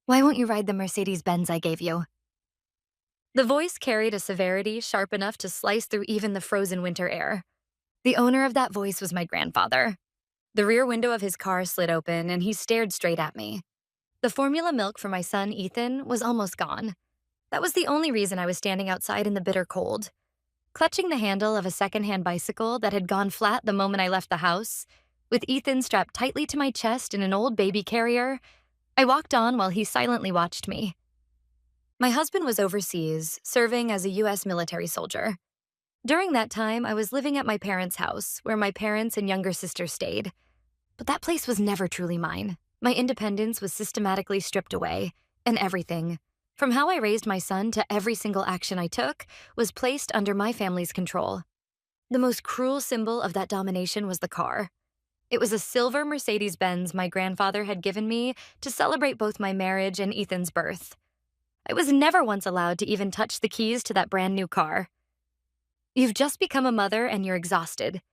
Why won't you ride the Mercedes-Benz I gave you? The voice carried a severity sharp enough to slice through even the frozen winter air. The owner of that voice was my grandfather. The rear window of his car slid open, and he stared straight at me. The formula milk for my son, Ethan, was almost gone. That was the only reason I was standing outside in the bitter cold. Clutching the handle of a secondhand bicycle that had gone flat the moment I left the house, with Ethan strapped tightly to my chest in an old baby carrier, I walked on while he silently watched me. My husband was overseas, serving as a U.S. military soldier. During that time, I was living at my parents' house, where my parents and younger sister stayed. But that place was never truly mine. My independence was systematically stripped away, and everything, from how I raised my son to every single action I took, was placed under my family's control. The most cruel symbol of that domination was the car. It was a silver Mercedes-Benz my grandfather had given me to celebrate both my marriage and Ethan's birth. I was never once allowed to even touch the keys to that brand new car. You've just become a mother and you're exhausted.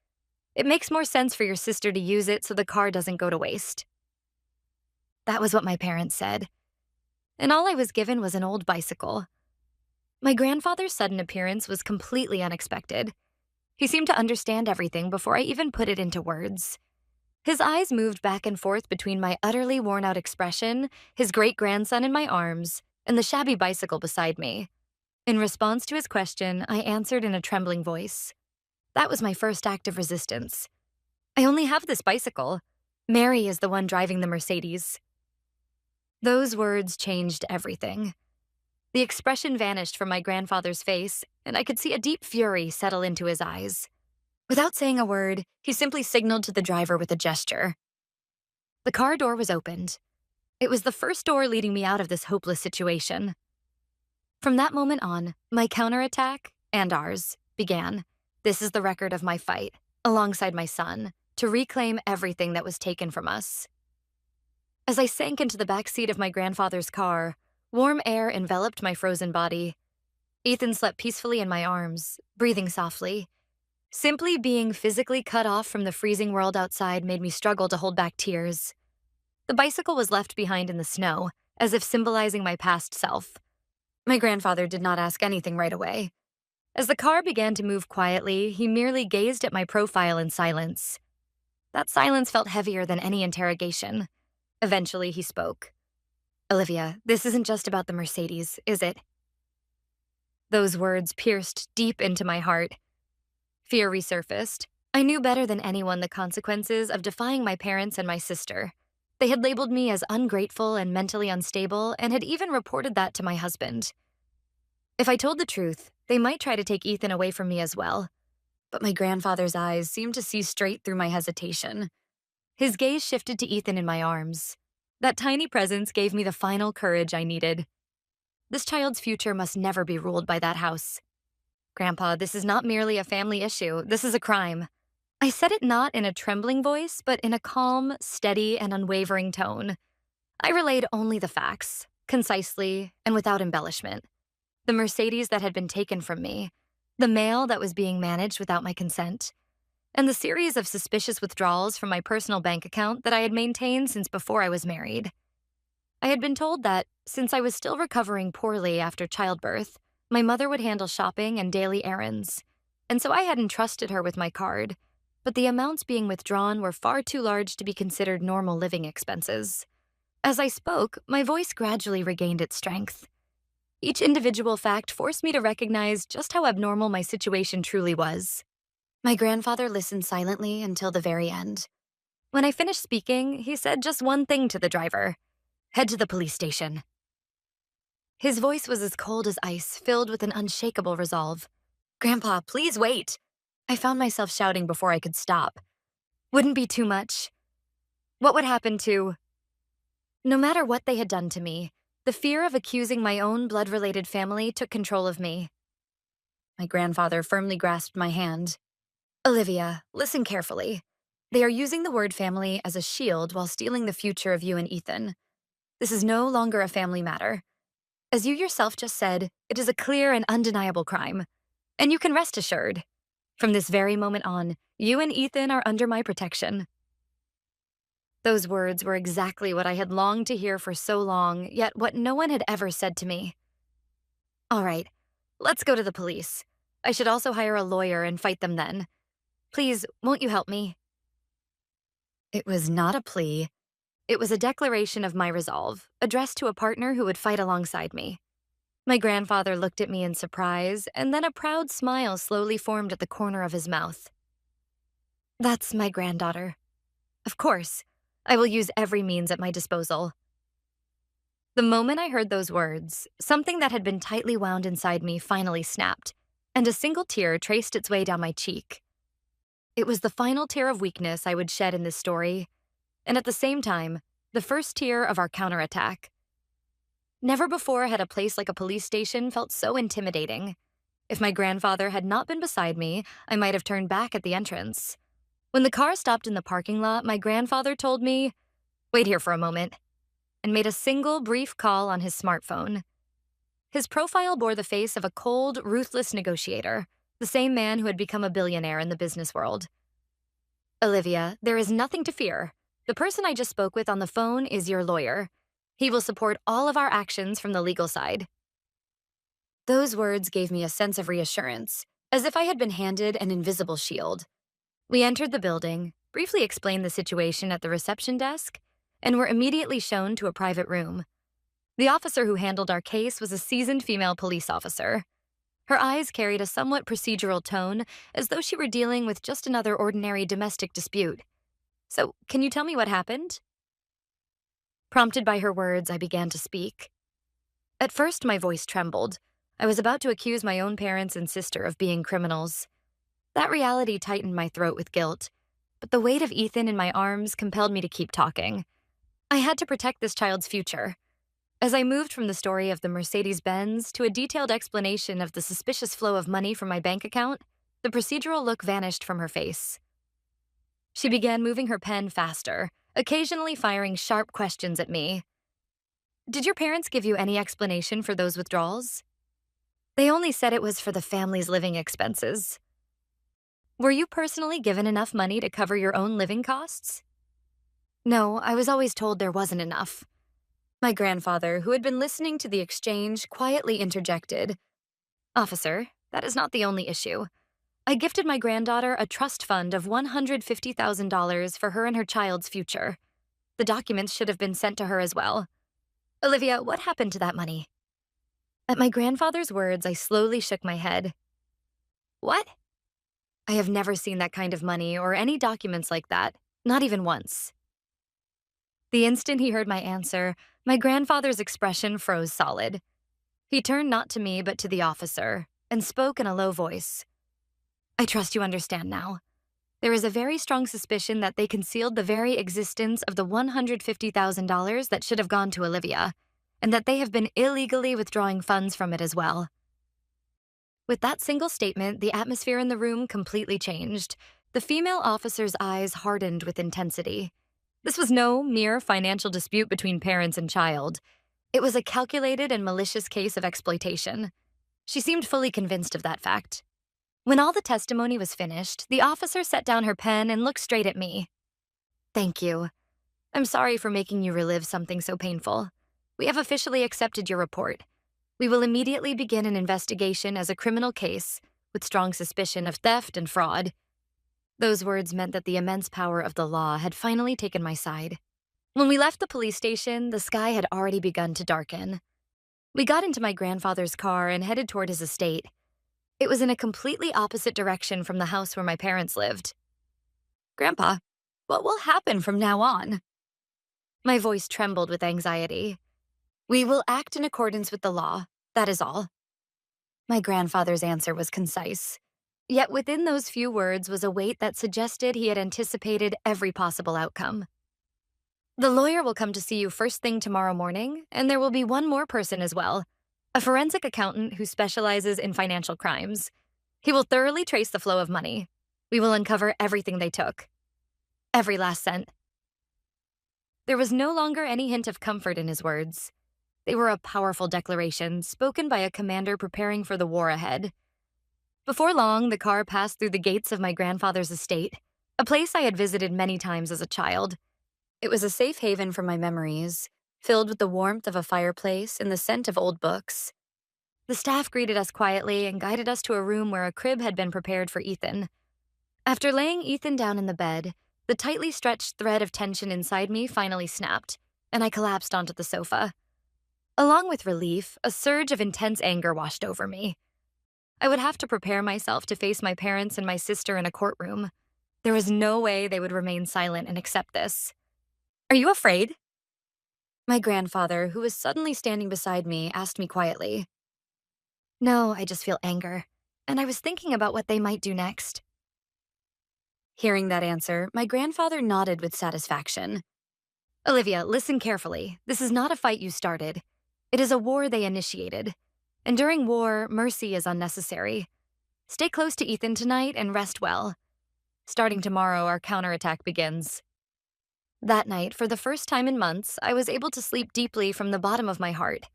It makes more sense for your sister to use it so the car doesn't go to waste. That was what my parents said. And all I was given was an old bicycle. My grandfather's sudden appearance was completely unexpected. He seemed to understand everything before I even put it into words. His eyes moved back and forth between my utterly worn-out expression, his great-grandson in my arms, and the shabby bicycle beside me. In response to his question, I answered in a trembling voice. That was my first act of resistance. I only have this bicycle. Mary is the one driving the Mercedes. Those words changed everything. The expression vanished from my grandfather's face, and I could see a deep fury settle into his eyes. Without saying a word, he simply signaled to the driver with a gesture. The car door was opened. It was the first door leading me out of this hopeless situation. From that moment on, my counterattack, and ours, began. This is the record of my fight, alongside my son, to reclaim everything that was taken from us. As I sank into the back seat of my grandfather's car, warm air enveloped my frozen body. Ethan slept peacefully in my arms, breathing softly. Simply being physically cut off from the freezing world outside made me struggle to hold back tears. The bicycle was left behind in the snow, as if symbolizing my past self. My grandfather did not ask anything right away. As the car began to move quietly, he merely gazed at my profile in silence. That silence felt heavier than any interrogation. Eventually, he spoke. "Olivia, this isn't just about the Mercedes, is it?" Those words pierced deep into my heart. Fear resurfaced. I knew better than anyone the consequences of defying my parents and my sister. They had labeled me as ungrateful and mentally unstable and had even reported that to my husband. If I told the truth, they might try to take Ethan away from me as well. But my grandfather's eyes seemed to see straight through my hesitation. His gaze shifted to Ethan in my arms. That tiny presence gave me the final courage I needed. This child's future must never be ruled by that house. "Grandpa, this is not merely a family issue. This is a crime." I said it not in a trembling voice, but in a calm, steady, and unwavering tone. I relayed only the facts, concisely and without embellishment. The Mercedes that had been taken from me, the mail that was being managed without my consent, and the series of suspicious withdrawals from my personal bank account that I had maintained since before I was married. I had been told that, since I was still recovering poorly after childbirth, my mother would handle shopping and daily errands, and so I had entrusted her with my card, but the amounts being withdrawn were far too large to be considered normal living expenses. As I spoke, my voice gradually regained its strength. Each individual fact forced me to recognize just how abnormal my situation truly was. My grandfather listened silently until the very end. When I finished speaking, he said just one thing to the driver: "Head to the police station." His voice was as cold as ice, filled with an unshakable resolve. "Grandpa, please wait." I found myself shouting before I could stop. Wouldn't be too much. What would happen to... No matter what they had done to me, the fear of accusing my own blood-related family took control of me. My grandfather firmly grasped my hand. "Olivia, listen carefully. They are using the word family as a shield while stealing the future of you and Ethan. This is no longer a family matter. As you yourself just said, it is a clear and undeniable crime. And you can rest assured. From this very moment on, you and Ethan are under my protection." Those words were exactly what I had longed to hear for so long, yet what no one had ever said to me. All right, let's go to the police. I should also hire a lawyer and fight them then. Please, won't you help me? It was not a plea. It was a declaration of my resolve, addressed to a partner who would fight alongside me. My grandfather looked at me in surprise, and then a proud smile slowly formed at the corner of his mouth. That's my granddaughter. Of course, I will use every means at my disposal. The moment I heard those words, something that had been tightly wound inside me finally snapped, and a single tear traced its way down my cheek. It was the final tear of weakness I would shed in this story, and at the same time, the first tear of our counterattack. Never before had a place like a police station felt so intimidating. If my grandfather had not been beside me, I might have turned back at the entrance. When the car stopped in the parking lot, my grandfather told me, "Wait here for a moment," and made a single brief call on his smartphone. His profile bore the face of a cold, ruthless negotiator, the same man who had become a billionaire in the business world. "Olivia, there is nothing to fear. The person I just spoke with on the phone is your lawyer. He will support all of our actions from the legal side." Those words gave me a sense of reassurance, as if I had been handed an invisible shield. We entered the building, briefly explained the situation at the reception desk, and were immediately shown to a private room. The officer who handled our case was a seasoned female police officer. Her eyes carried a somewhat procedural tone, as though she were dealing with just another ordinary domestic dispute. "So, can you tell me what happened?" Prompted by her words, I began to speak. At first, my voice trembled. I was about to accuse my own parents and sister of being criminals. That reality tightened my throat with guilt, but the weight of Ethan in my arms compelled me to keep talking. I had to protect this child's future. As I moved from the story of the Mercedes-Benz to a detailed explanation of the suspicious flow of money from my bank account, the procedural look vanished from her face. She began moving her pen faster, occasionally firing sharp questions at me. "Did your parents give you any explanation for those withdrawals?" "They only said it was for the family's living expenses." "Were you personally given enough money to cover your own living costs?" "No, I was always told there wasn't enough." My grandfather, who had been listening to the exchange, quietly interjected, "Officer, that is not the only issue. I gifted my granddaughter a trust fund of $150,000 for her and her child's future. The documents should have been sent to her as well. Olivia, what happened to that money?" At my grandfather's words, I slowly shook my head. "What?" "I have never seen that kind of money or any documents like that, not even once." The instant he heard my answer, my grandfather's expression froze solid. He turned not to me but to the officer and spoke in a low voice. "I trust you understand now. There is a very strong suspicion that they concealed the very existence of the $150,000 that should have gone to Olivia, and that they have been illegally withdrawing funds from it as well." With that single statement, the atmosphere in the room completely changed. The female officer's eyes hardened with intensity. This was no mere financial dispute between parents and child. It was a calculated and malicious case of exploitation. She seemed fully convinced of that fact. When all the testimony was finished, the officer set down her pen and looked straight at me. "Thank you. I'm sorry for making you relive something so painful. We have officially accepted your report. We will immediately begin an investigation as a criminal case with strong suspicion of theft and fraud." Those words meant that the immense power of the law had finally taken my side. When we left the police station, the sky had already begun to darken. We got into my grandfather's car and headed toward his estate. It was in a completely opposite direction from the house where my parents lived. "Grandpa, what will happen from now on?" My voice trembled with anxiety. "We will act in accordance with the law, that is all." My grandfather's answer was concise. Yet within those few words was a weight that suggested he had anticipated every possible outcome. "The lawyer will come to see you first thing tomorrow morning, and there will be one more person as well, a forensic accountant who specializes in financial crimes. He will thoroughly trace the flow of money. We will uncover everything they took. Every last cent." There was no longer any hint of comfort in his words. They were a powerful declaration spoken by a commander preparing for the war ahead. Before long, the car passed through the gates of my grandfather's estate, a place I had visited many times as a child. It was a safe haven from my memories, filled with the warmth of a fireplace and the scent of old books. The staff greeted us quietly and guided us to a room where a crib had been prepared for Ethan. After laying Ethan down in the bed, the tightly stretched thread of tension inside me finally snapped, and I collapsed onto the sofa. Along with relief, a surge of intense anger washed over me. I would have to prepare myself to face my parents and my sister in a courtroom. There was no way they would remain silent and accept this. "Are you afraid?" My grandfather, who was suddenly standing beside me, asked me quietly. "No, I just feel anger, and I was thinking about what they might do next." Hearing that answer, my grandfather nodded with satisfaction. "Olivia, listen carefully. This is not a fight you started. It is a war they initiated. And during war, mercy is unnecessary. Stay close to Ethan tonight and rest well. Starting tomorrow, our counterattack begins." That night, for the first time in months, I was able to sleep deeply from the bottom of my heart.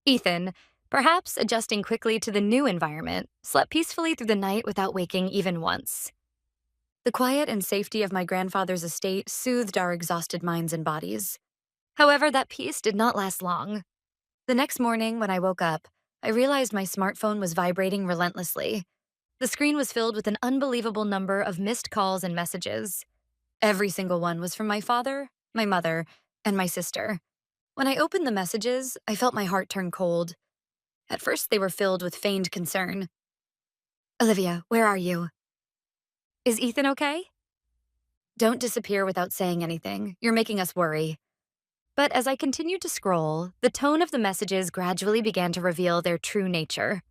Ethan, perhaps adjusting quickly to the new environment, slept peacefully through the night without waking even once. The quiet and safety of my grandfather's estate soothed our exhausted minds and bodies. However, that peace did not last long. The next morning, when I woke up, I realized my smartphone was vibrating relentlessly. The screen was filled with an unbelievable number of missed calls and messages. Every single one was from my father, my mother, and my sister. When I opened the messages, I felt my heart turn cold. At first, they were filled with feigned concern. "Olivia, where are you? Is Ethan okay? Don't disappear without saying anything. You're making us worry." But as I continued to scroll, the tone of the messages gradually began to reveal their true nature.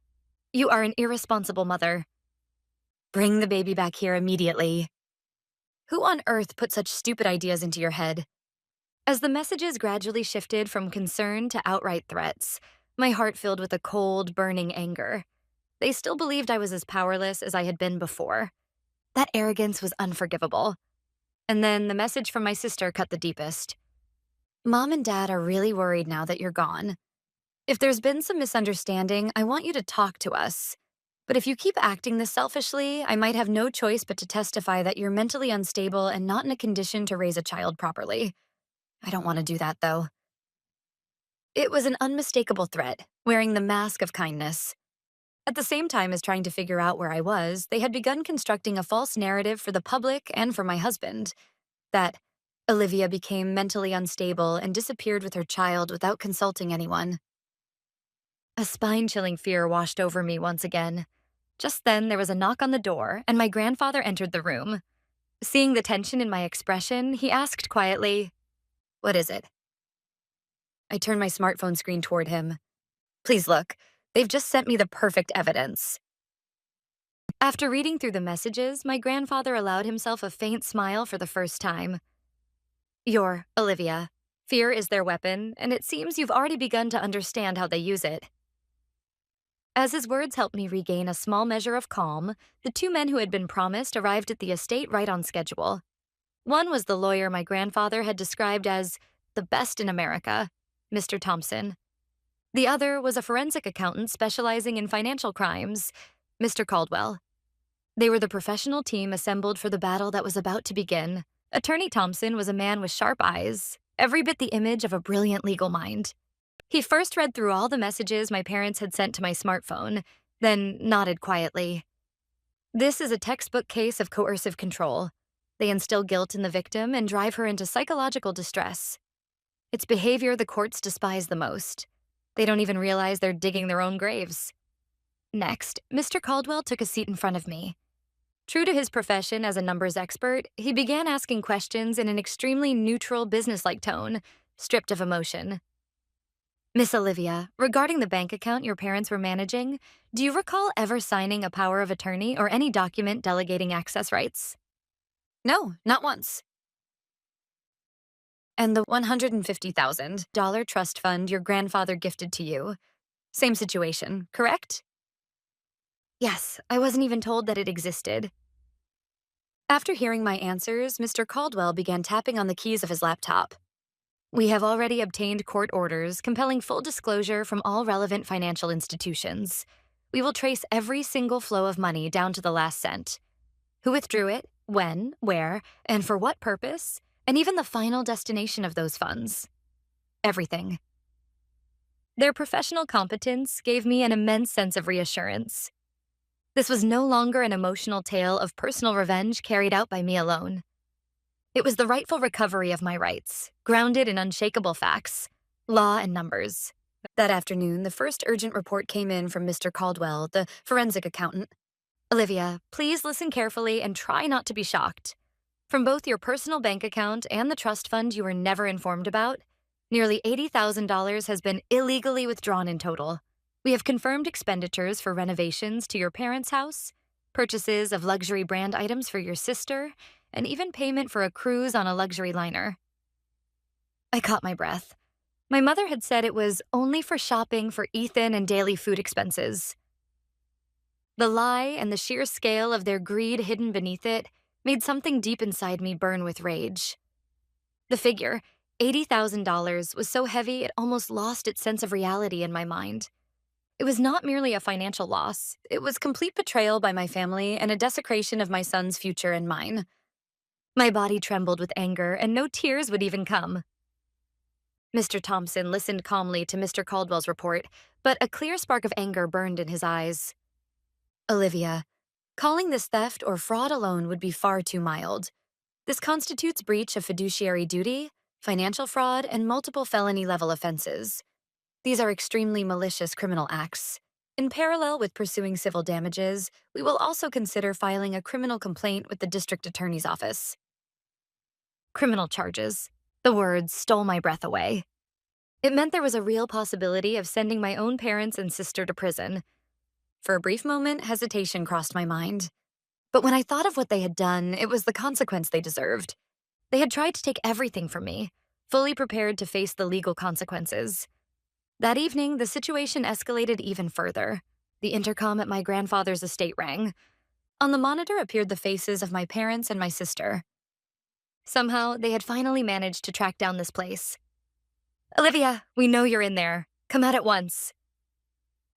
"You are an irresponsible mother. Bring the baby back here immediately. Who on earth put such stupid ideas into your head?" As the messages gradually shifted from concern to outright threats, my heart filled with a cold, burning anger. They still believed I was as powerless as I had been before. That arrogance was unforgivable. And then the message from my sister cut the deepest. "Mom and Dad are really worried now that you're gone. If there's been some misunderstanding, I want you to talk to us. But if you keep acting this selfishly, I might have no choice but to testify that you're mentally unstable and not in a condition to raise a child properly. I don't want to do that, though." It was an unmistakable threat, wearing the mask of kindness. At the same time as trying to figure out where I was, they had begun constructing a false narrative for the public and for my husband, that Olivia became mentally unstable and disappeared with her child without consulting anyone. A spine-chilling fear washed over me once again. Just then, there was a knock on the door, and my grandfather entered the room. Seeing the tension in my expression, he asked quietly, "What is it?" I turned my smartphone screen toward him. "Please look. They've just sent me the perfect evidence." After reading through the messages, my grandfather allowed himself a faint smile for the first time. "You're Olivia. Fear is their weapon, and it seems you've already begun to understand how they use it." As his words helped me regain a small measure of calm, the two men who had been promised arrived at the estate right on schedule. One was the lawyer my grandfather had described as the best in America, Mr. Thompson. The other was a forensic accountant specializing in financial crimes, Mr. Caldwell. They were the professional team assembled for the battle that was about to begin. Attorney Thompson was a man with sharp eyes, every bit the image of a brilliant legal mind. He first read through all the messages my parents had sent to my smartphone, then nodded quietly. "This is a textbook case of coercive control. They instill guilt in the victim and drive her into psychological distress. It's behavior the courts despise the most. They don't even realize they're digging their own graves." Next, Mr. Caldwell took a seat in front of me. True to his profession as a numbers expert, he began asking questions in an extremely neutral, businesslike tone, stripped of emotion. "Miss Olivia, regarding the bank account your parents were managing, do you recall ever signing a power of attorney or any document delegating access rights?" "No, not once." "And the $150,000 trust fund your grandfather gifted to you? Same situation, correct?" "Yes, I wasn't even told that it existed." After hearing my answers, Mr. Caldwell began tapping on the keys of his laptop. "We have already obtained court orders compelling full disclosure from all relevant financial institutions. We will trace every single flow of money down to the last cent. Who withdrew it, when, where, and for what purpose, and even the final destination of those funds. Everything. Their professional competence gave me an immense sense of reassurance. This was no longer an emotional tale of personal revenge carried out by me alone. It was the rightful recovery of my rights, grounded in unshakable facts, law, and numbers. That afternoon, the first urgent report came in from Mr. Caldwell, the forensic accountant. Olivia, please listen carefully and try not to be shocked. From both your personal bank account and the trust fund you were never informed about, nearly $80,000 has been illegally withdrawn in total. We have confirmed expenditures for renovations to your parents' house, purchases of luxury brand items for your sister, and even payment for a cruise on a luxury liner. I caught my breath. My mother had said it was only for shopping for Ethan and daily food expenses. The lie and the sheer scale of their greed hidden beneath it made something deep inside me burn with rage. The figure, $80,000, was so heavy it almost lost its sense of reality in my mind. It was not merely a financial loss. It was complete betrayal by my family and a desecration of my son's future and mine. My body trembled with anger, and no tears would even come. Mr. Thompson listened calmly to Mr. Caldwell's report, but a clear spark of anger burned in his eyes. Olivia, calling this theft or fraud alone would be far too mild. This constitutes breach of fiduciary duty, financial fraud, and multiple felony-level offenses. These are extremely malicious criminal acts. In parallel with pursuing civil damages, we will also consider filing a criminal complaint with the district attorney's office. Criminal charges. The words stole my breath away. It meant there was a real possibility of sending my own parents and sister to prison. For a brief moment, hesitation crossed my mind. But when I thought of what they had done, it was the consequence they deserved. They had tried to take everything from me, fully prepared to face the legal consequences. That evening, the situation escalated even further. The intercom at my grandfather's estate rang. On the monitor appeared the faces of my parents and my sister. Somehow, they had finally managed to track down this place. Olivia, we know you're in there. Come out at once.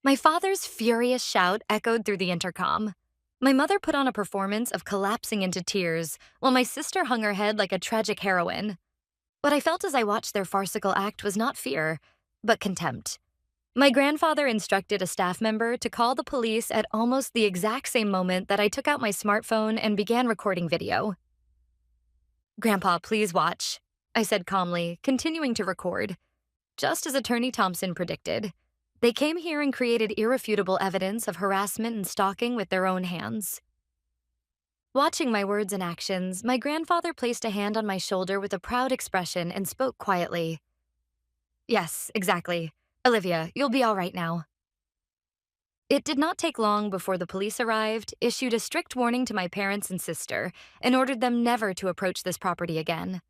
My father's furious shout echoed through the intercom. My mother put on a performance of collapsing into tears, while my sister hung her head like a tragic heroine. What I felt as I watched their farcical act was not fear, but contempt. My grandfather instructed a staff member to call the police at almost the exact same moment that I took out my smartphone and began recording video. Grandpa, please watch, I said calmly, continuing to record. Just as Attorney Thompson predicted, they came here and created irrefutable evidence of harassment and stalking with their own hands. Watching my words and actions, my grandfather placed a hand on my shoulder with a proud expression and spoke quietly. Yes, exactly. Olivia, you'll be all right now. It did not take long before the police arrived, issued a strict warning to my parents and sister, and ordered them never to approach this property again.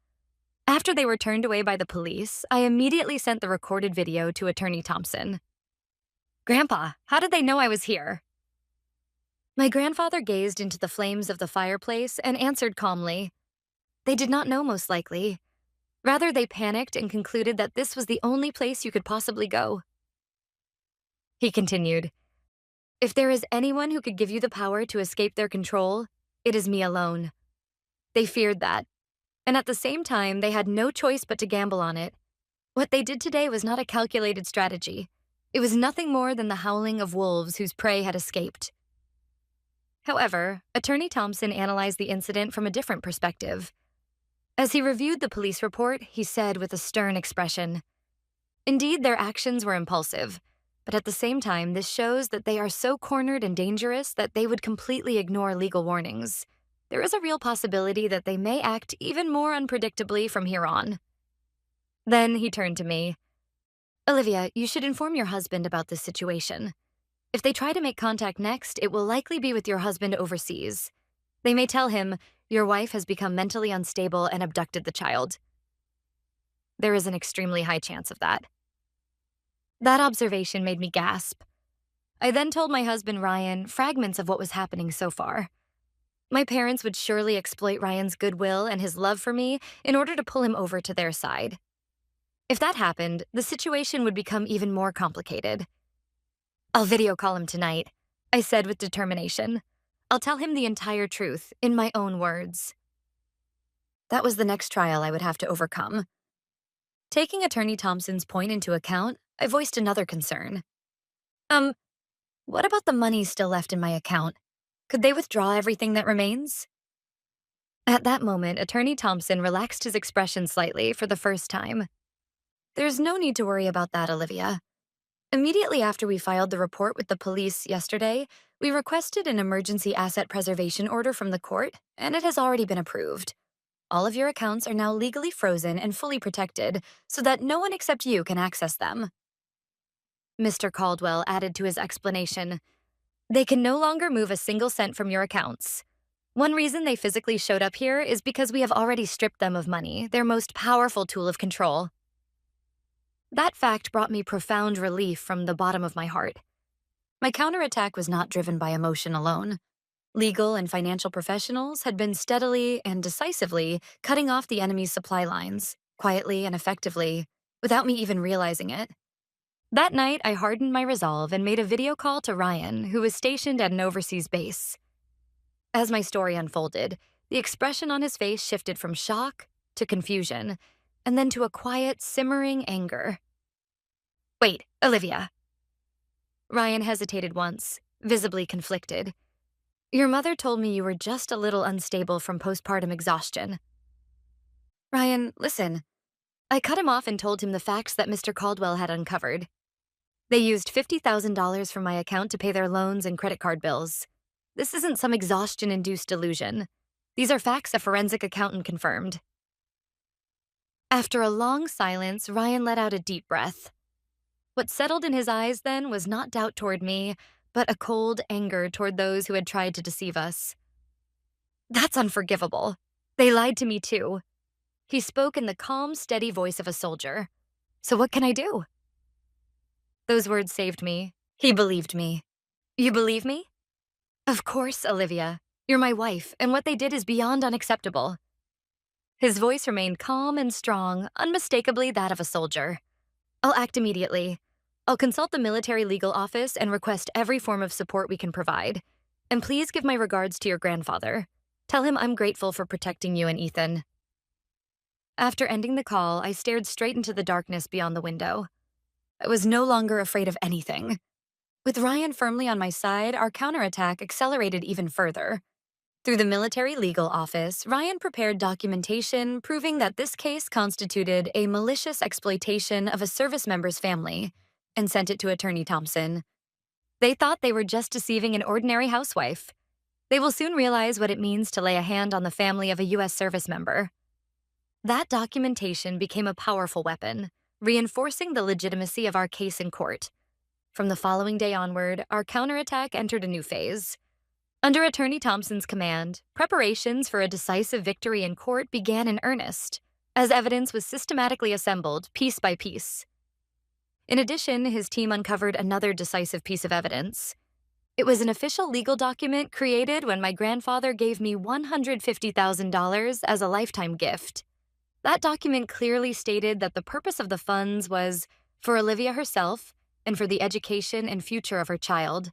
After they were turned away by the police, I immediately sent the recorded video to Attorney Thompson. Grandpa, how did they know I was here? My grandfather gazed into the flames of the fireplace and answered calmly. They did not know, most likely. Rather, they panicked and concluded that this was the only place you could possibly go. He continued, if there is anyone who could give you the power to escape their control, it is me alone. They feared that, and at the same time, they had no choice but to gamble on it. What they did today was not a calculated strategy. It was nothing more than the howling of wolves whose prey had escaped. However, Attorney Thompson analyzed the incident from a different perspective. As he reviewed the police report, he said with a stern expression, indeed, their actions were impulsive, but at the same time, this shows that they are so cornered and dangerous that they would completely ignore legal warnings. There is a real possibility that they may act even more unpredictably from here on. Then he turned to me. Olivia, you should inform your husband about this situation. If they try to make contact next, it will likely be with your husband overseas. They may tell him, your wife has become mentally unstable and abducted the child. There is an extremely high chance of that. That observation made me gasp. I then told my husband Ryan fragments of what was happening so far. My parents would surely exploit Ryan's goodwill and his love for me in order to pull him over to their side. If that happened, the situation would become even more complicated. I'll video call him tonight, I said with determination. I'll tell him the entire truth, in my own words. That was the next trial I would have to overcome. Taking Attorney Thompson's point into account, I voiced another concern. Um, what about the money still left in my account? Could they withdraw everything that remains? At that moment, Attorney Thompson relaxed his expression slightly for the first time. There's no need to worry about that, Olivia. Immediately after we filed the report with the police yesterday, we requested an emergency asset preservation order from the court, and it has already been approved. All of your accounts are now legally frozen and fully protected so that no one except you can access them. Mr. Caldwell added to his explanation, they can no longer move a single cent from your accounts. One reason they physically showed up here is because we have already stripped them of money, their most powerful tool of control. That fact brought me profound relief from the bottom of my heart. My counterattack was not driven by emotion alone. Legal and financial professionals had been steadily and decisively cutting off the enemy's supply lines, quietly and effectively, without me even realizing it. That night, I hardened my resolve and made a video call to Ryan, who was stationed at an overseas base. As my story unfolded, the expression on his face shifted from shock to confusion, and then to a quiet, simmering anger. Wait, Olivia. Ryan hesitated once, visibly conflicted. Your mother told me you were just a little unstable from postpartum exhaustion. Ryan, listen. I cut him off and told him the facts that Mr. Caldwell had uncovered. They used $50,000 from my account to pay their loans and credit card bills. This isn't some exhaustion-induced delusion. These are facts a forensic accountant confirmed. After a long silence, Ryan let out a deep breath. What settled in his eyes then was not doubt toward me, but a cold anger toward those who had tried to deceive us. That's unforgivable. They lied to me too. He spoke in the calm, steady voice of a soldier. So what can I do? Those words saved me. He believed me. You believe me? Of course, Olivia. You're my wife, and what they did is beyond unacceptable. His voice remained calm and strong, unmistakably that of a soldier. I'll act immediately. I'll consult the military legal office and request every form of support we can provide. And please give my regards to your grandfather. Tell him I'm grateful for protecting you and Ethan. After ending the call, I stared straight into the darkness beyond the window. I was no longer afraid of anything. With Ryan firmly on my side, our counterattack accelerated even further. Through the military legal office, Ryan prepared documentation proving that this case constituted a malicious exploitation of a service member's family and sent it to Attorney Thompson. They thought they were just deceiving an ordinary housewife. They will soon realize what it means to lay a hand on the family of a U.S. service member. That documentation became a powerful weapon, reinforcing the legitimacy of our case in court. From the following day onward, our counterattack entered a new phase. Under Attorney Thompson's command, preparations for a decisive victory in court began in earnest, as evidence was systematically assembled piece by piece. In addition, his team uncovered another decisive piece of evidence. It was an official legal document created when my grandfather gave me $150,000 as a lifetime gift. That document clearly stated that the purpose of the funds was for Olivia herself and for the education and future of her child.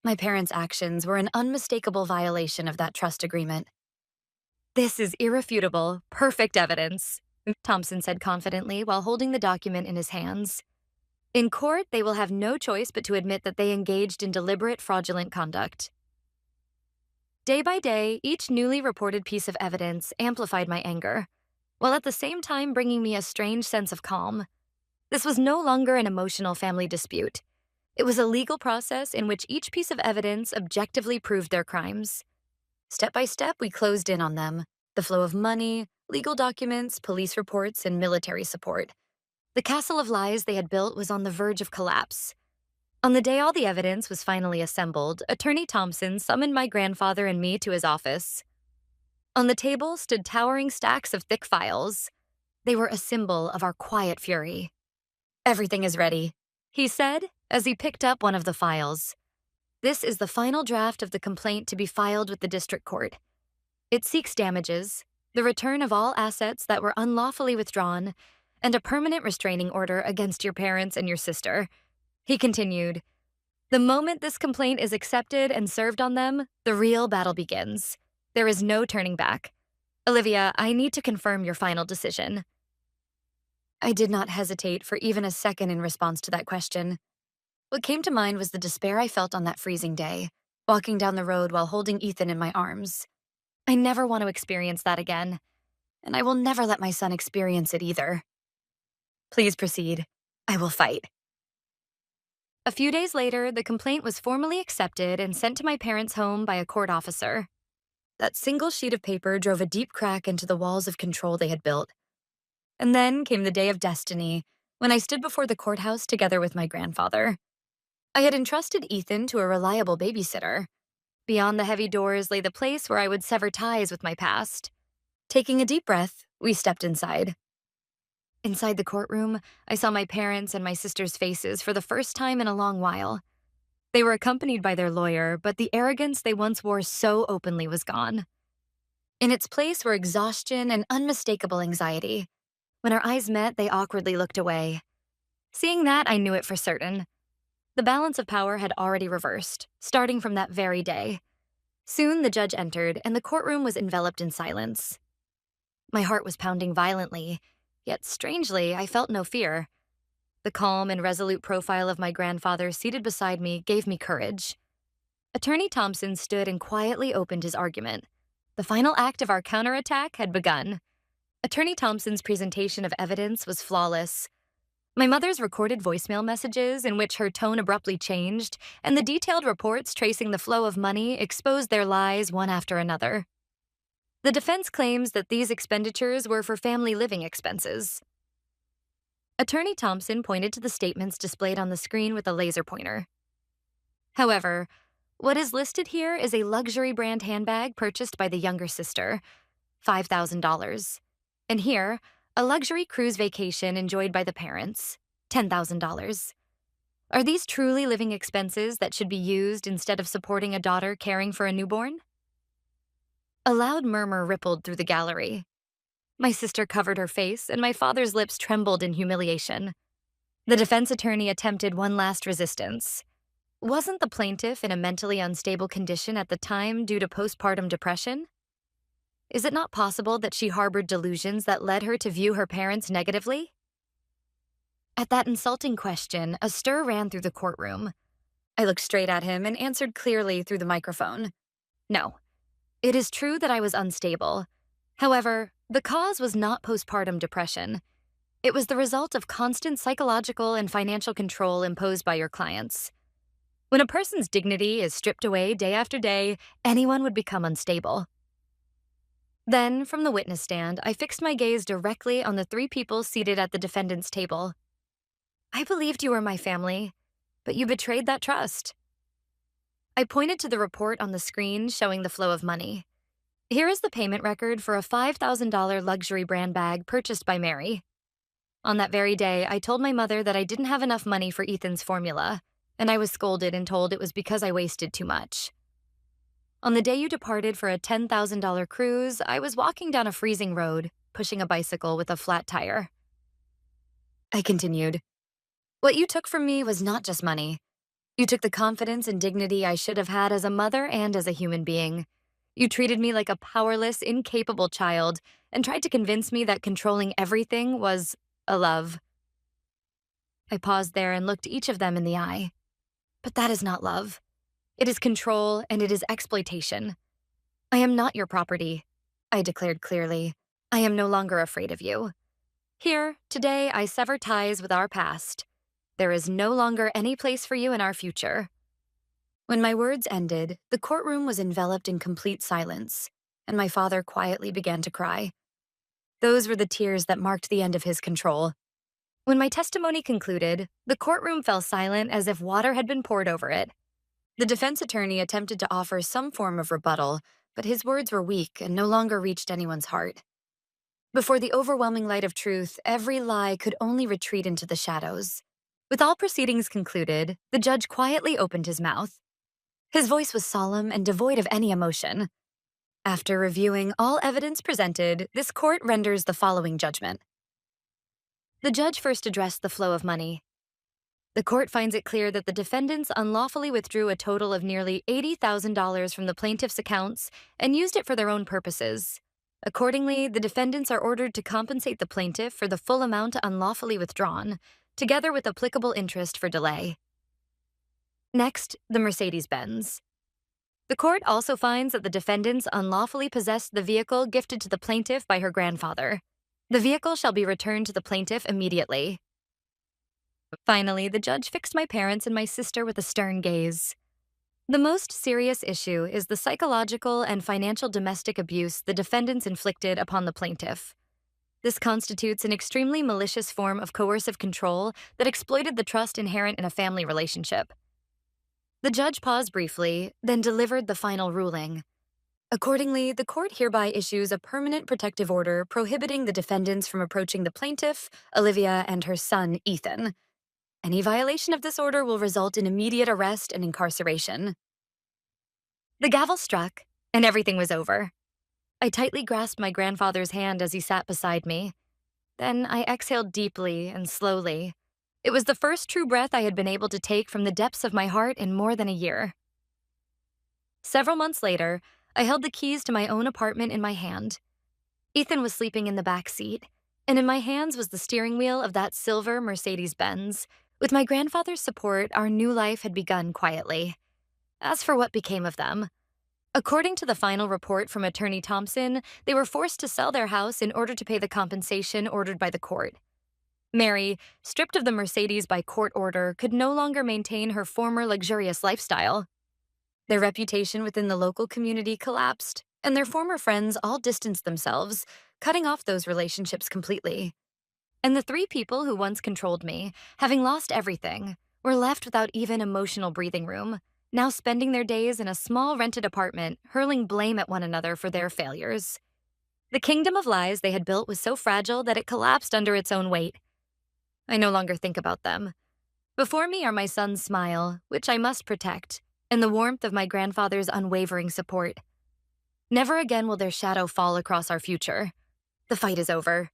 My parents' actions were an unmistakable violation of that trust agreement. This is irrefutable, perfect evidence, Thompson said confidently while holding the document in his hands. In court, they will have no choice but to admit that they engaged in deliberate fraudulent conduct. Day by day, each newly reported piece of evidence amplified my anger, while at the same time bringing me a strange sense of calm. This was no longer an emotional family dispute. It was a legal process in which each piece of evidence objectively proved their crimes. Step by step, we closed in on them. The flow of money, legal documents, police reports, and military support. The castle of lies they had built was on the verge of collapse. On the day all the evidence was finally assembled, Attorney Thompson summoned my grandfather and me to his office. On the table stood towering stacks of thick files. They were a symbol of our quiet fury. Everything is ready, he said as he picked up one of the files. This is the final draft of the complaint to be filed with the district court. It seeks damages, the return of all assets that were unlawfully withdrawn, and a permanent restraining order against your parents and your sister. He continued, the moment this complaint is accepted and served on them, the real battle begins. There is no turning back. Olivia, I need to confirm your final decision. I did not hesitate for even a second in response to that question. What came to mind was the despair I felt on that freezing day, walking down the road while holding Ethan in my arms. I never want to experience that again, and I will never let my son experience it either. Please proceed. I will fight. A few days later, the complaint was formally accepted and sent to my parents' home by a court officer. That single sheet of paper drove a deep crack into the walls of control they had built. And then came the day of destiny, when I stood before the courthouse together with my grandfather. I had entrusted Ethan to a reliable babysitter. Beyond the heavy doors lay the place where I would sever ties with my past. Taking a deep breath, we stepped inside. Inside the courtroom, I saw my parents and my sister's faces for the first time in a long while. They were accompanied by their lawyer, but the arrogance they once wore so openly was gone. In its place were exhaustion and unmistakable anxiety. When our eyes met, they awkwardly looked away. Seeing that, I knew it for certain. The balance of power had already reversed, starting from that very day. Soon the judge entered, and the courtroom was enveloped in silence. My heart was pounding violently, yet strangely, I felt no fear. The calm and resolute profile of my grandfather seated beside me gave me courage. Attorney Thompson stood and quietly opened his argument. The final act of our counterattack had begun. Attorney Thompson's presentation of evidence was flawless. My mother's recorded voicemail messages, in which her tone abruptly changed, and the detailed reports tracing the flow of money exposed their lies one after another. The defense claims that these expenditures were for family living expenses. Attorney Thompson pointed to the statements displayed on the screen with a laser pointer. However, what is listed here is a luxury brand handbag purchased by the younger sister, $5,000. And here, a luxury cruise vacation enjoyed by the parents, $10,000. Are these truly living expenses that should be used instead of supporting a daughter caring for a newborn? A loud murmur rippled through the gallery. My sister covered her face, and my father's lips trembled in humiliation. The defense attorney attempted one last resistance. Wasn't the plaintiff in a mentally unstable condition at the time due to postpartum depression? Is it not possible that she harbored delusions that led her to view her parents negatively? At that insulting question, a stir ran through the courtroom. I looked straight at him and answered clearly through the microphone. No. It is true that I was unstable. However, the cause was not postpartum depression. It was the result of constant psychological and financial control imposed by your clients. When a person's dignity is stripped away day after day, anyone would become unstable. Then, from the witness stand, I fixed my gaze directly on the three people seated at the defendant's table. I believed you were my family, but you betrayed that trust. I pointed to the report on the screen showing the flow of money. Here is the payment record for a $5,000 luxury brand bag purchased by Mary. On that very day, I told my mother that I didn't have enough money for Ethan's formula, and I was scolded and told it was because I wasted too much. On the day you departed for a $10,000 cruise, I was walking down a freezing road, pushing a bicycle with a flat tire. I continued. What you took from me was not just money. You took the confidence and dignity I should have had as a mother and as a human being. You treated me like a powerless, incapable child and tried to convince me that controlling everything was a love. I paused there and looked each of them in the eye. But that is not love. It is control and it is exploitation. I am not your property, I declared clearly. I am no longer afraid of you. Here, today, I sever ties with our past. There is no longer any place for you in our future. When my words ended, the courtroom was enveloped in complete silence, and my father quietly began to cry. Those were the tears that marked the end of his control. When my testimony concluded, the courtroom fell silent as if water had been poured over it. The defense attorney attempted to offer some form of rebuttal, but his words were weak and no longer reached anyone's heart. Before the overwhelming light of truth, every lie could only retreat into the shadows. With all proceedings concluded, the judge quietly opened his mouth. His voice was solemn and devoid of any emotion. After reviewing all evidence presented, this court renders the following judgment. The judge first addressed the flow of money. The court finds it clear that the defendants unlawfully withdrew a total of nearly $80,000 from the plaintiff's accounts and used it for their own purposes. Accordingly, the defendants are ordered to compensate the plaintiff for the full amount unlawfully withdrawn, together with applicable interest for delay. Next, the Mercedes-Benz. The court also finds that the defendants unlawfully possessed the vehicle gifted to the plaintiff by her grandfather. The vehicle shall be returned to the plaintiff immediately. Finally, the judge fixed my parents and my sister with a stern gaze. The most serious issue is the psychological and financial domestic abuse the defendants inflicted upon the plaintiff. This constitutes an extremely malicious form of coercive control that exploited the trust inherent in a family relationship. The judge paused briefly, then delivered the final ruling. Accordingly, the court hereby issues a permanent protective order prohibiting the defendants from approaching the plaintiff, Olivia, and her son, Ethan. Any violation of this order will result in immediate arrest and incarceration. The gavel struck, and everything was over. I tightly grasped my grandfather's hand as he sat beside me. Then I exhaled deeply and slowly. It was the first true breath I had been able to take from the depths of my heart in more than a year. Several months later, I held the keys to my own apartment in my hand. Ethan was sleeping in the back seat, and in my hands was the steering wheel of that silver Mercedes-Benz. With my grandfather's support, our new life had begun quietly. As for what became of them, according to the final report from Attorney Thompson, they were forced to sell their house in order to pay the compensation ordered by the court. Mary, stripped of the Mercedes by court order, could no longer maintain her former luxurious lifestyle. Their reputation within the local community collapsed, and their former friends all distanced themselves, cutting off those relationships completely. And the three people who once controlled me, having lost everything, were left without even emotional breathing room, now spending their days in a small rented apartment, hurling blame at one another for their failures. The kingdom of lies they had built was so fragile that it collapsed under its own weight. I no longer think about them. Before me are my son's smile, which I must protect, and the warmth of my grandfather's unwavering support. Never again will their shadow fall across our future. The fight is over.